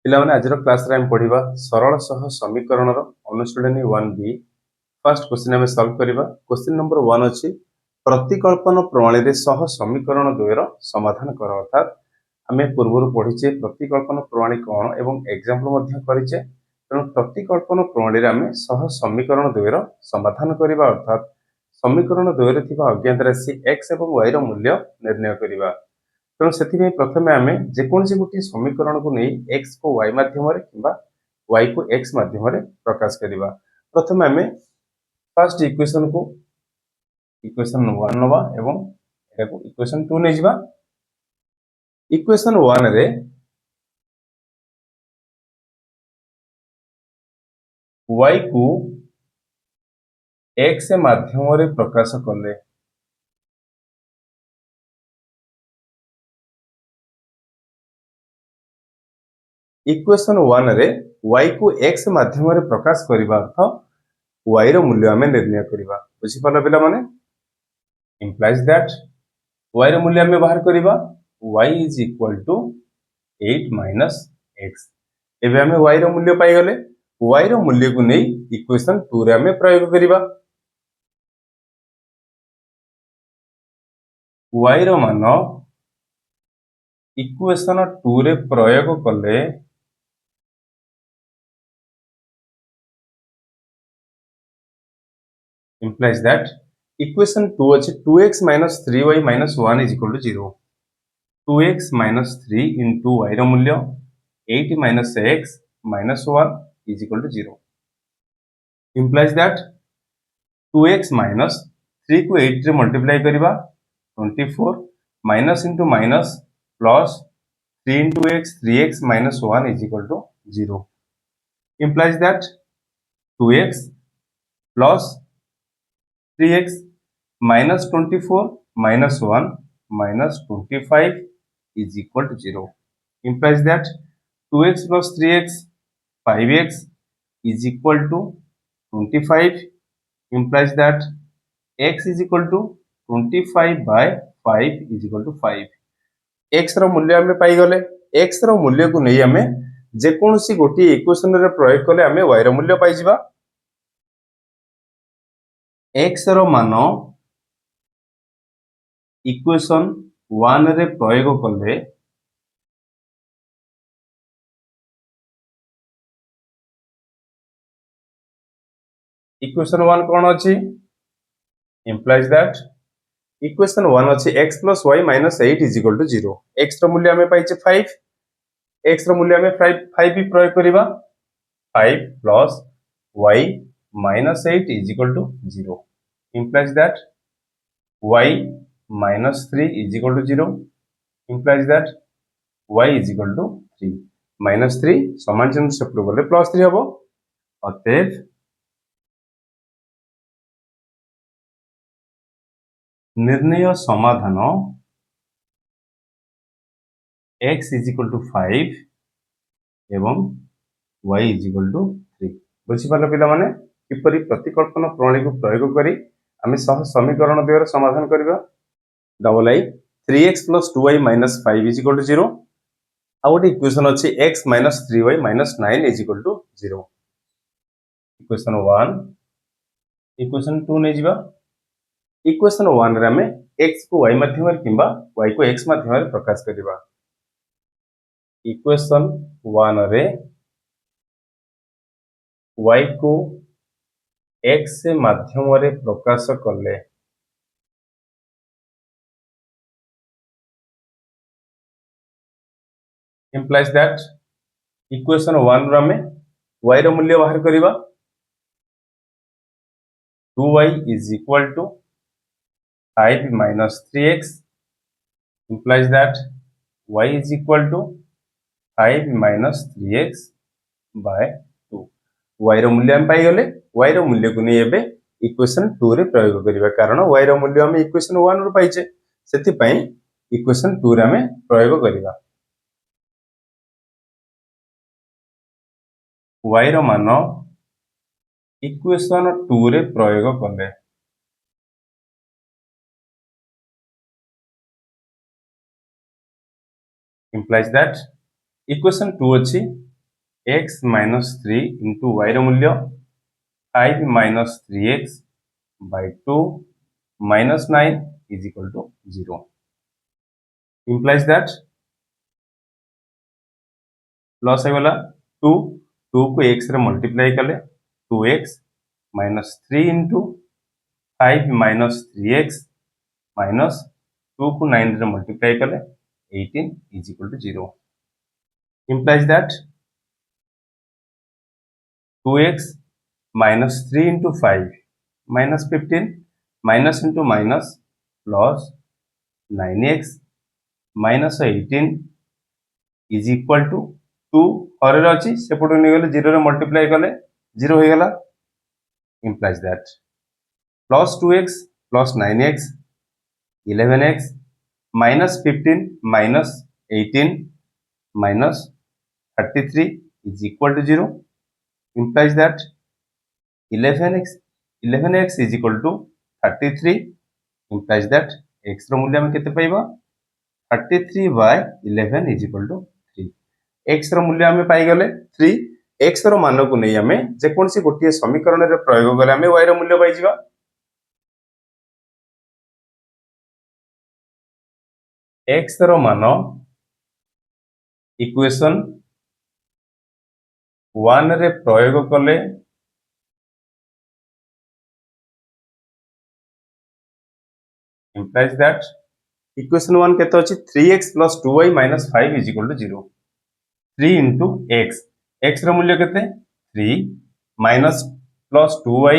पिलाने आज क्लास रे हम पढ़िबा सरल सह समीकरण रो अनुशीलनी 1b। फर्स्ट क्वेश्चन हम सॉल्व करिबा। क्वेश्चन नंबर 1 अछि प्रतिकल्पन प्रणाली रे सह समीकरण 2 रो समाधान कर। अर्थात हमें पूर्व पढ़िचे प्रतिकल्पन प्रणाली कोन एवं एग्जांपल मध्य करिचे। तेणु प्रतिकल्पन प्रणाली रे हमें सह समीकरण 2 रो समाधान करिबा। अर्थात समीकरण 2 रे थिबा अज्ञात राशि x एवं y रो मूल्य निर्णय करिबा। तेणु से प्रथम आम जेकोसी गोटे समीकरण को नहीं एक्स को वाई मध्यम वाई को एक्स मध्यम प्रकाश करवा। प्रथम आम फर्स्ट इक्वेशन को इक्वेशन 1 नवा एवं इक्वेशन 2 नहीं जावा। इक्वेशन 1 रे वाई को एक्स मध्यम प्रकाश कले इक्वेशन 1 रे y को x माध्यम रे प्रकाश करबा अर्थ y रो मूल्य हमें निर्णय करबा। बुझी पालो पिला माने implies that y रो मूल्य हमें बाहर करबा y is equal to 8 minus x। एबे हमें y रो मूल्य पाई गले y रो मूल्य को नै इक्वेशन 2 रे हमें प्रयोग करबा। y रो मान इक्वेशन 2 रे प्रयोग कले implies that equation 2 अछि 2x minus 3y minus 1 is equal to 0। 2x minus 3 into y रो मूल्य 8 minus x minus 1 is equal to 0। implies that 2x minus 3 को 8 रे मल्टीप्लाई करिबा 24 minus into minus plus 3 into x 3x minus 1 is equal to 0। implies that 2x plus 3x minus 24 minus 1 minus 25 is equal to 0। implies that 2x plus 3x 5x is equal to 25। implies that x is equal to 25 by 5 is equal to 5। x रो मूल्य हमें पाई गले x रो मूल्य को नहीं हमें जेकोसी गोटी equation रे प्रयोग कले हमें y रो मूल्य पाई जिबा। x रो मान इक्वेशन 1 रे प्रयोग कले इक्वेशन 1 कोन अछि implies that इक्वेशन 1 अछि x plus y minus 8 is equal to 0। x रो मूल्य हमें पाइचे 5 x रो मूल्य हमें 5 भी प्रयोग करिबा 5 plus y minus 8 is equal to 0। implies that y minus 3 is equal to 0। implies that y is equal to 3 minus 3 समान चिन्ह से प्रयोग करले प्लस 3 हबो। अतएव निर्णय समाधान x is equal to 5 एवं y is equal to 3। बुझी पालो पिला माने किपरि प्रतिकल्पन प्रणाली को प्रयोग करी हमें सह समीकरण 2 रो समाधान करबा। Double I 3x plus 2y minus 5 is equal to 0। आ गोटे इक्वेशन अछि x minus 3y minus 9 is equal to 0। Equation 1 equation 2 नै जिबा। इक्वेशन 1 रे हमें x को y माध्यम रे किबा y को x माध्यम रे प्रकाश करबा। इक्वेशन 1 रे y को x माध्यम रे प्रकाश करले implies that इक्वेशन 1 रो हमें y रो मूल्य बाहर करबा 2y is equal to 5 minus 3x implies that y is equal to 5 minus 3x by 2। y रो मूल्य हम पाई गले y रो मूल्य को नै एबे इक्वेशन 2 रे प्रयोग करिबा कारण y रो मूल्य हम इक्वेशन 1 रो पाइचे सेति पई इक्वेशन 2 रे हम प्रयोग करिबा। y रो मान इक्वेशन 2 रे प्रयोग कले implies that इक्वेशन 2 अछि x minus 3 into y ର ମୂଲ୍ୟ 5 minus 3x by 2 minus 9 is equal to 0. Implies that loss ହେଇଗଲା 2 2 को x रे मल्टीप्लाई कले 2x minus 3 into 5 minus 3x minus 2 को 9 रे मल्टीप्लाई कले 18 is equal to 0. Implies that 2x minus 3 into 5 minus 15 minus into minus plus 9x minus 18 is equal to 2 हरे अच्छी सेपटू नहीं गले 0 रे मल्टीप्लाई कले 0 हो गला. Implies that plus 2x plus 9x 11x minus 15 minus 18 minus 33 is equal to 0. Implies that 11x is equal to 33. Implies that x रो मूल्य हम केते पाइबा 33 by 11 is equal to 3. x रो मूल्य हम पाई गले 3. x रो मान को नहीं हमें जे कोनसी गोटिए समीकरण रे प्रयोग गले हमें y रो मूल्य पाई जिबा. x रो मान इक्वेशन 1 रे प्रयोग कले implies that equation 1 केते अछि 3x plus 2y minus 5 is equal to 0. 3 into x x रो मूल्य केते 3 minus plus 2y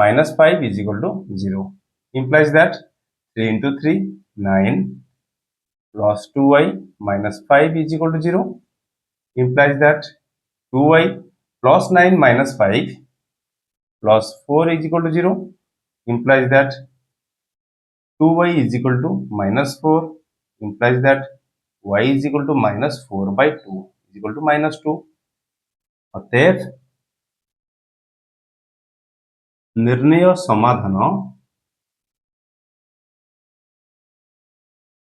minus 5 is equal to 0. Implies that 3 into 3 9 plus 2y minus 5 is equal to 0. Implies that 2y plus 9 minus 5 plus 4 is equal to 0. Implies that 2y is equal to minus 4. Implies that y is equal to minus 4 by 2 is equal to minus 2. अतएव निर्णय समाधान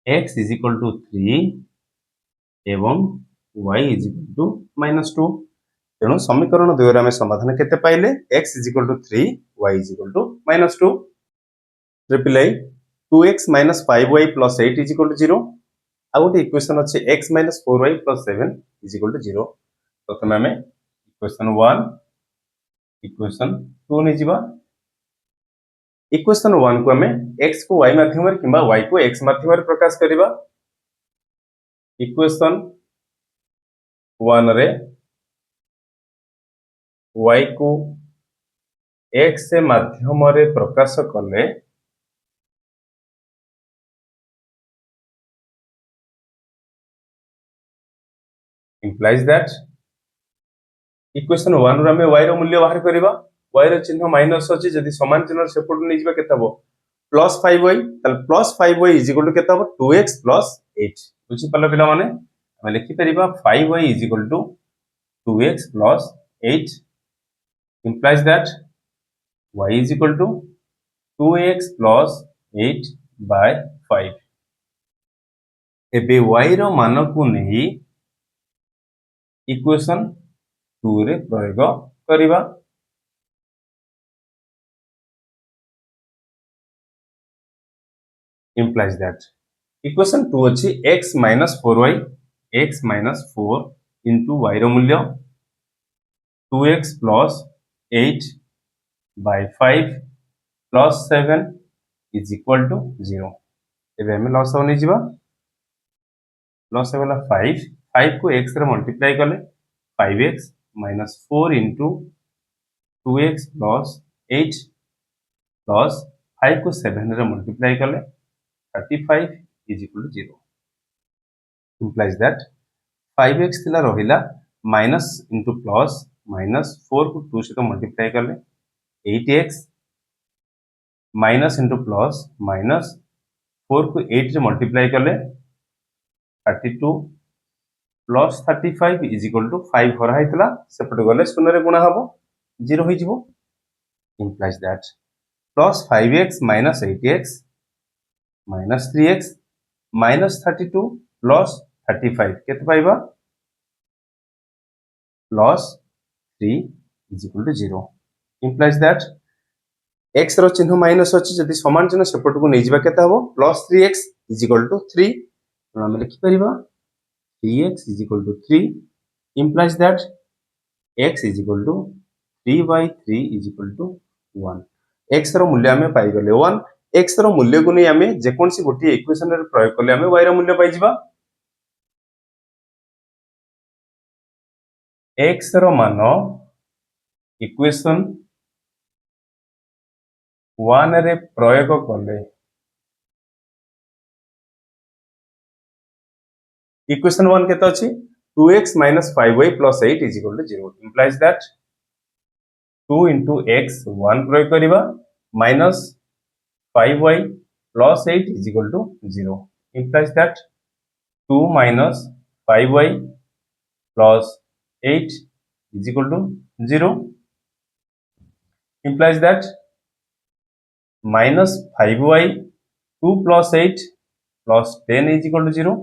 x is equal to 3 एवं y is equal to minus 2. तेणु समीकरण 2 रे समाधान केते पाइले x is equal to 3 y is equal to minus 2. Triple I 2x minus 5y plus 8 is equal to 0. आ गोटे इक्वेशन अच्छे x minus 4y plus 7 is equal to 0. प्रथम आम इक्वेशन 1 इक्वेशन 2 नहीं जीवा. इक्वेशन 1 को आम x को y माध्यम किंबा y को x माध्यम प्रकाश करिबा. इक्वेशन 1 रे y को x माध्यम रे प्रकाश कले implies that इक्वेशन 1 रे हमें y रो मूल्य बाहर करिबा. y रो चिन्ह माइनस अछि जदि समान चिन्ह सेपट नै जिबा केता हो प्लस 5y तल plus 5y is equal to केता हो 2x प्लस 8. बुझि पल्ला पिला माने हम लिखि परिबा 5y is equal to 2x plus 8. implies that y is equal to 2x plus 8 by 5. एबे y रो मान को नहीं इक्वेशन 2 रे प्रयोग करिबा. implies that equation 2 अछि x minus 4y x minus 4 into y रो मूल्य 2x plus 8 by 5 plus 7 is equal to 0. एबे हम लॉस होने जिबा. लॉस वाला 5 5 को x रे मल्टीप्लाई कले 5x minus 4 into 2x plus 8 plus 5 को 7 रे मल्टीप्लाई कले 35 is equal to 0. Implies that 5x थिला रहिला minus into plus minus 4 को 2 से मल्टीप्लाई कले 8x minus into plus minus 4 को 8 से मल्टीप्लाई कले 32 plus 35 is equal to 5 हरा हैतला सेपटे गले शून्य रे गुणा हबो 0 होई जिवो. implies that plus 5x minus 8x minus 3x minus 32 plus 35 केते पाइबा plus 3 is equal to 0 implies that x ର ଚିହ୍ନ ମାଇନସ୍ ଅଛି ଯଦି ସମାନ ଚିହ୍ନ ସେପଟକୁ ନେଇଯିବା କେତେ ହେବ plus 3x is equal to 3 ତେଣୁ ଆମେ ଲେଖିପାରିବା 3x is equal to 3 implies that x is equal to 3 by 3 is equal to 1 x ର ମୂଲ୍ୟ ଆମେ ପାଇଗଲେ 1 x ର ମୂଲ୍ୟକୁ ନେଇ ଆମେ ଯେକୌଣସି ଗୋଟିଏ ଇକ୍ୱେସନରେ ପ୍ରୟୋଗ କଲେ ଆମେ y ର ମୂଲ୍ୟ ପାଇଯିବା x ର ମାନ ଇକ୍ୱେସନ 1 ରେ ପ୍ରୟୋଗ କଲେ इक्वेशन 1 केते अछि 2x minus 5y plus 8 is equal to 0 implies that 2 into x 1 प्रयोग करिबा minus 5y plus 8 is equal to 0 implies that 2 minus 5y plus 8 is equal to 0 implies that minus 5y 2 plus 8 plus 10 is equal to 0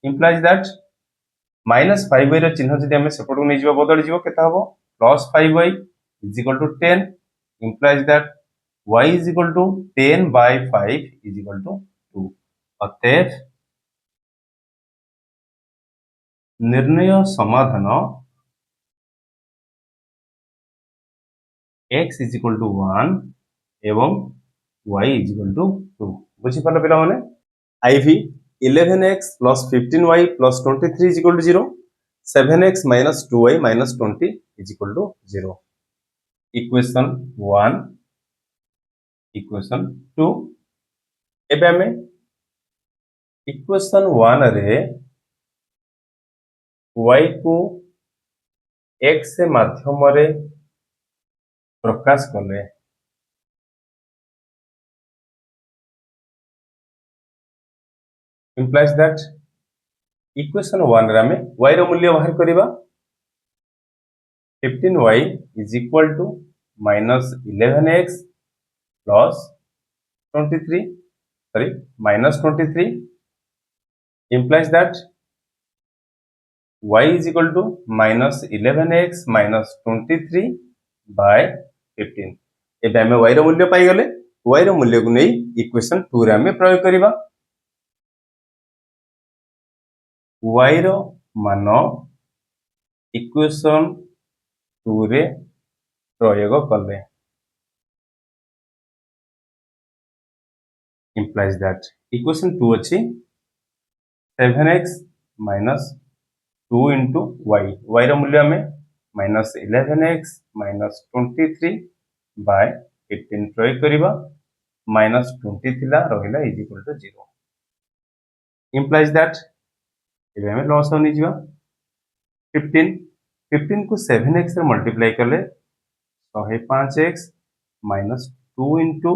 implies that minus 5y ର ଚିହ୍ନ ଯଦି ଆମେ ସେପଟକୁ ନେଇ ଯିବା ବଦଳି ଯିବ କେତେ ହେବ plus 5y is equal to 10 implies that y is equal to 10 by 5 is equal to 2 अतएव निर्णय समाधान x is equal to 1 एवं y is equal to 2 बुझी पालो पिला माने IV 11x plus 15y plus 23 is equal to 0 7x minus 2y minus 20 is equal to 0 equation 1 equation 2 एबे हमें equation 1 रे y को x से माध्यम रे प्रकाश कले implies that equation 1 रे हमें y रो मूल्य बाहर करिबा 15y is equal to minus 11x plus 23 minus 23 implies that y is equal to minus 11x minus 23 by 15 एबे हमें y रो मूल्य पाई गले y रो मूल्य को नै इक्वेशन 2 रे हमें प्रयोग करिबा y रो मान इक्वेशन 2 रे प्रयोग कले implies that equation 2 अछि 7x minus 2 into y y रो मूल्य हमें minus 11x minus 23 by 15 प्रयोग करिबा minus 20 थिला रहिला is equal to 0 implies that एबे हमें लॉस होनी जीवा 15 को 7x रे मल्टीप्लाई करले 105x minus 2 into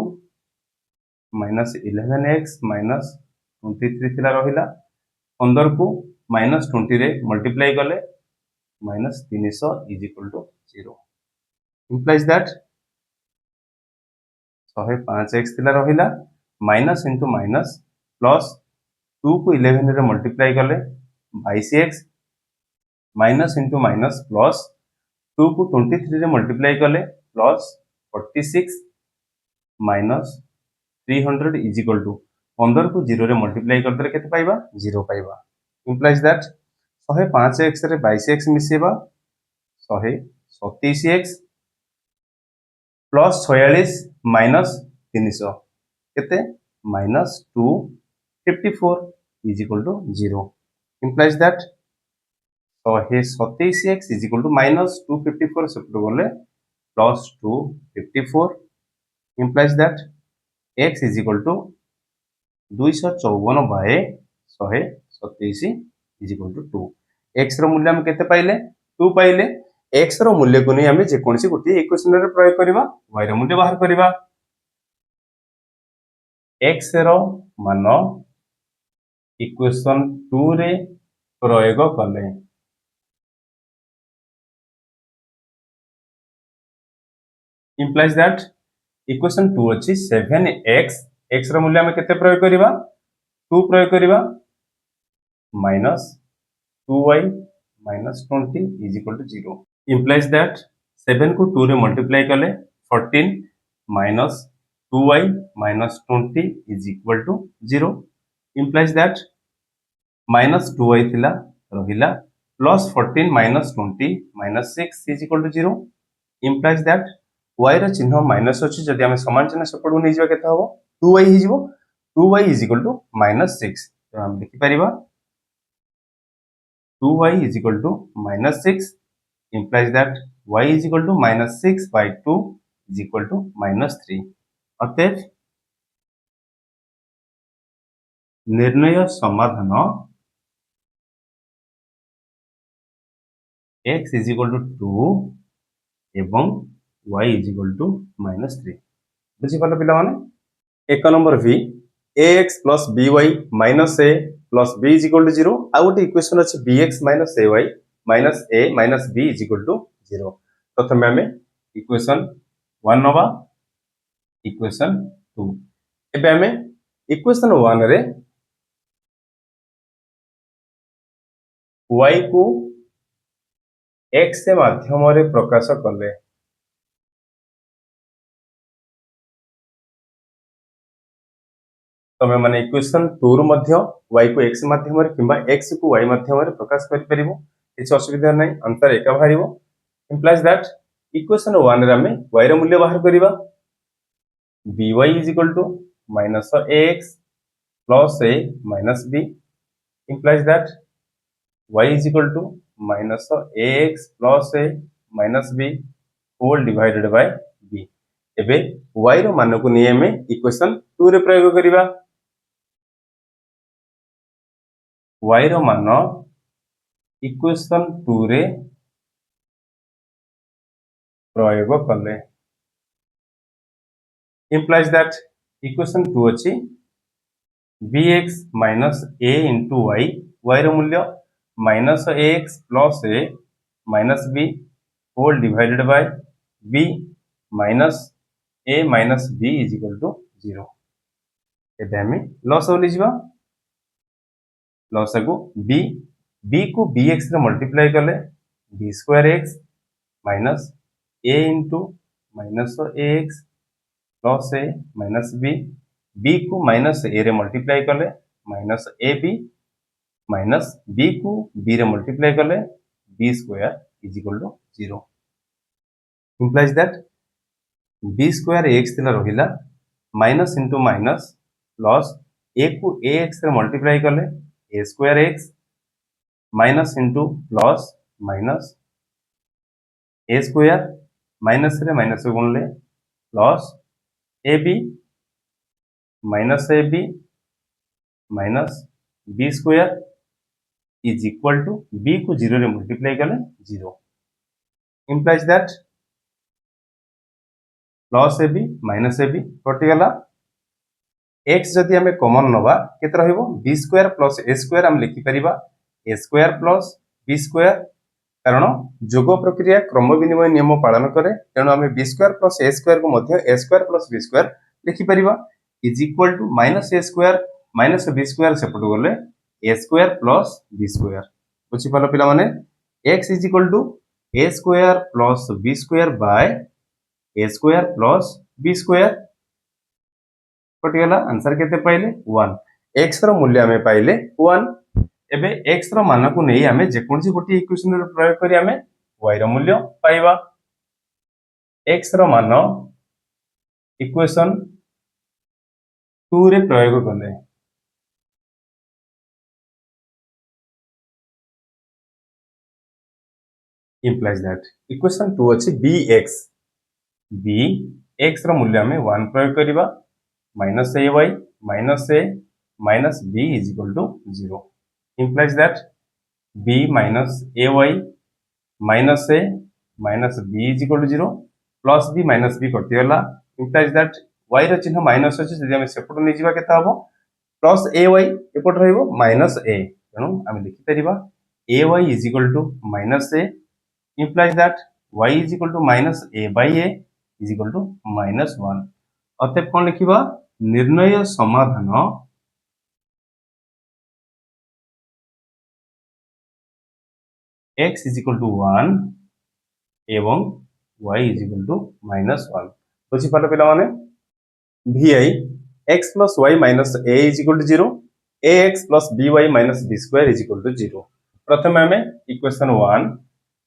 minus 11x minus 23 थिला रहिला 15 को minus 20 रे मल्टीप्लाई करले minus 300 is equal to 0 implies that 105x थिला रहिला minus into minus plus 2 को 11 रे मल्टीप्लाई करले 22x minus into minus plus 2 को 23 रे मल्टीप्लाई करले plus 46 minus 300 is equal to 15 को 0 रे मल्टीप्लाई कर देले केते पाइबा 0 पाइबा implies that 105x रे 22x मिसेबा 127x plus 46 minus 300 केते minus 254 is equal to 0 implies that 127x is equal to minus 254 सेपटो गले plus 254 implies that x is equal to 254 by 127 is equal to 2 x रो मूल्य हम केते पाइले 2 पाइले x रो मूल्य को नै हम जे कोनसी गोटी इक्वेशन रे प्रयोग करबा y रो मूल्य बाहर करबा x रो मान इक्वेशन 2 रे प्रयोग कले implies that equation 2 अछि 7x x रो मूल्य हम केते प्रयोग करबा 2 प्रयोग करबा minus 2y minus 20 is equal to 0. Implies that 7 को 2 रे multiply कले 14 minus 2y minus 20 is equal to 0. Implies that minus 2y थिला रहिला plus 14 minus 20 minus 6 is equal to 0. Implies that y ର ଚିହ୍ନ ମାଇନସ୍ ଅଛି ଯଦି ଆମେ ସମାନ ଚିହ୍ନ ସେପଟକୁ ନେଇଯିବା କେତେ ହବ 2y ହେଇଯିବ 2y is equal to minus 6 ତ ଆମେ ଦେଖିପାରିବା 2y is equal to minus 6 implies that y is equal to minus 6 by 2 is equal to minus 3 अतएव निर्णय समाधान x is equal to 2 एवं y is equal to minus 3 बुझी पालो पिला माने एक number v ax plus by minus a plus b is equal to 0 आ गोटे इक्वेशन अछि bx minus ay minus a minus b is equal to 0 प्रथमे हमें इक्वेशन 1 नबा इक्वेशन 2 एबे हमें इक्वेशन 1 रे y को x से माध्यम रे प्रकाश कले तमे माने इक्वेशन 2 रु मध्य y को x माध्यम रे किबा x को y माध्यम रे प्रकाश करि परिबो किछ असुविधा नै अंतर एका बाहरिबो इंप्लाइज दैट इक्वेशन 1 रे हमें y रो मूल्य बाहर करिबा by is equal to minus ax plus a minus b implies that y is equal to minus ax plus a minus b whole divided by b एबे y रो मान को नै हमें इक्वेशन 2 रे प्रयोग करिबा y रो मान इक्वेशन 2 रे प्रयोग कले implies that equation 2 अछि bx minus a into y रो मूल्य minus ax plus a minus b whole divided by b minus a minus b is equal to 0 एबे हमें लॉस होली जिबा लॉस को b को bx रे मल्टीप्लाई करले b square x minus a into minus ax plus a minus b को minus a रे multiply करले minus ab minus b को b रे मल्टीप्लाई करले b square is equal to 0 implies that b square x थिला रहिला minus into minus plus a को ax रे मल्टीप्लाई करले a square x minus into plus minus a square minus रे minus को गुणले plus ab minus ab minus b square is equal to b को 0 रे मल्टीप्लाई करले 0 implies that plus ab minus ab कटि गला x जदि हमें कॉमन नबा केते रहइबो b square plus a square हम लिखि परिबा a square plus b square कारण जोग प्रक्रिया क्रम विनिमय नियम पालन करे तेणु हमें b square plus a square को मध्य a square plus b square लिखि परिबा is equal to minus a square minus b square सेपट गले a square plus b square बुझि पालो पिला माने x is equal to a square plus b square by a square plus b square कटिगला answer केते पाइले 1 x रो मूल्य हमें पाइले 1 एबे x रो मान को नै हमें जे कोनसी गोटी इक्वेशन रे प्रयोग करी हमें y रो मूल्य पाइबा x रो मान इक्वेशन 2 रे प्रयोग करले implies that equation 2 अछि bx रो मूल्य हमें 1 प्रयोग करिबा minus ay minus a minus b is equal to 0 implies that b minus ay minus a minus b is equal to 0 plus b minus b कटि गला implies that y रो चिन्ह minus अछि जदि हम सेपट नै जिबा केता हबो plus ay एपट रहइबो minus a तनो हम लिखि परिबा ay is equal to minus a implies that y is equal to minus a by a is equal to minus 1 अतः कोन लिखिबा निर्णय समाधान x इज इक्वल टू 1 एवं y इज इक्वल टू -1 बुझी पाले पिला माने vi x plus y minus a is equal to 0 ax plus by minus b square is equal to 0 प्रथम आमे इक्वेशन 1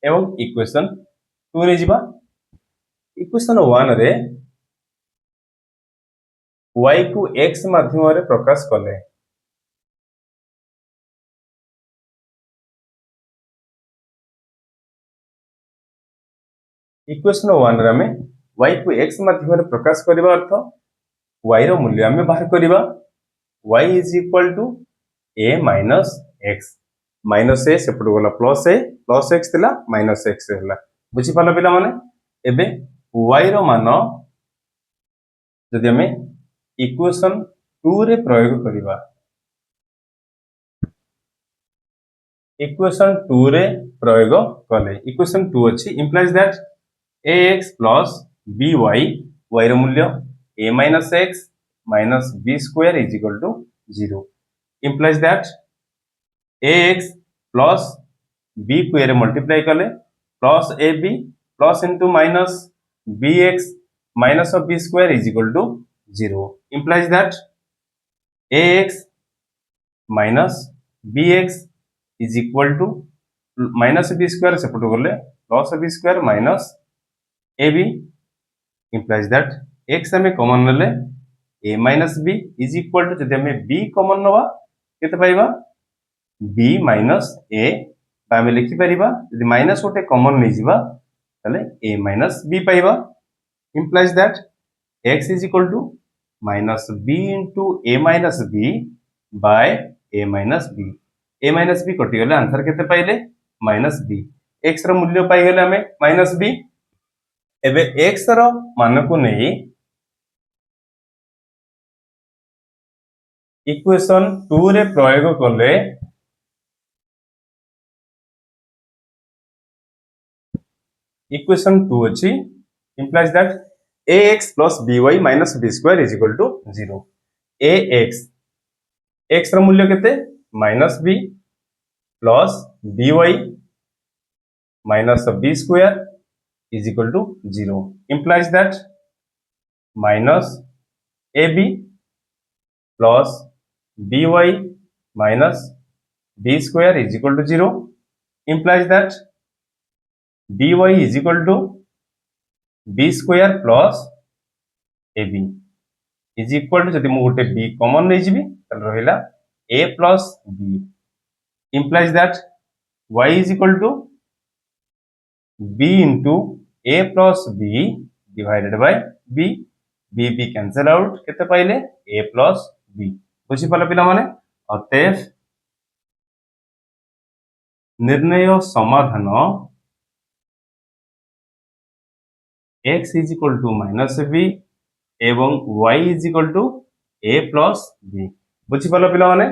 एवं इक्वेशन 2 रे जिबा इक्वेशन 1 रे y को x माध्यम रे प्रकाश कले इक्वेशन 1 रे आमे y को x माध्यम रे प्रकाश करबा अर्थ y रो मूल्य आमे बाहर करबा y is equal to a minus x minus a सेपट गला प्लस x थिला माइनस x हैला बुझी पालो पिला माने एबे y रो मान जदि हमें इक्वेशन 2 रे प्रयोग करिबा इक्वेशन 2 रे प्रयोग कले इक्वेशन 2 अछि implies that ax plus by y रो मूल्य a minus x minus b square is equal to 0 implies that ax plus b को एरे मल्टीप्लाई कले plus ab plus into minus bx minus of b square is equal to 0 implies that ax minus bx is equal to minus b square सेपट गले plus b square minus ab implies that x हमें common लेले a minus b is equal to जदि हमें b common नवा केते पाइबा b minus a आमे लिखि परिबा यदि माइनस ओटे कॉमन नै जिबा तले a minus b पाइबा implies that x is equal to minus b into a minus b by a minus b a minus b कटि गेले आंसर केते पाइले minus b x रो मूल्य पाइ गेले हमें minus b एबे x रो मान को नै इक्वेशन 2 रे प्रयोग करले equation 2 अछि implies that ax plus by minus b square is equal to 0 ax x रो मूल्य केते minus b plus by minus b square is equal to 0 implies that minus ab plus by minus b square is equal to 0 implies that by is equal to b square plus ab is equal to जदि मु गोटे b common नै जिबी त रहिला a plus b implies that y is equal to b into a plus b divided by b b cancel out केते पाइले a plus b बुझी पाला पिला माने अतएव निर्णय समाधान x is equal to minus b एवं y is equal to a plus b बुझी पाला पिला माने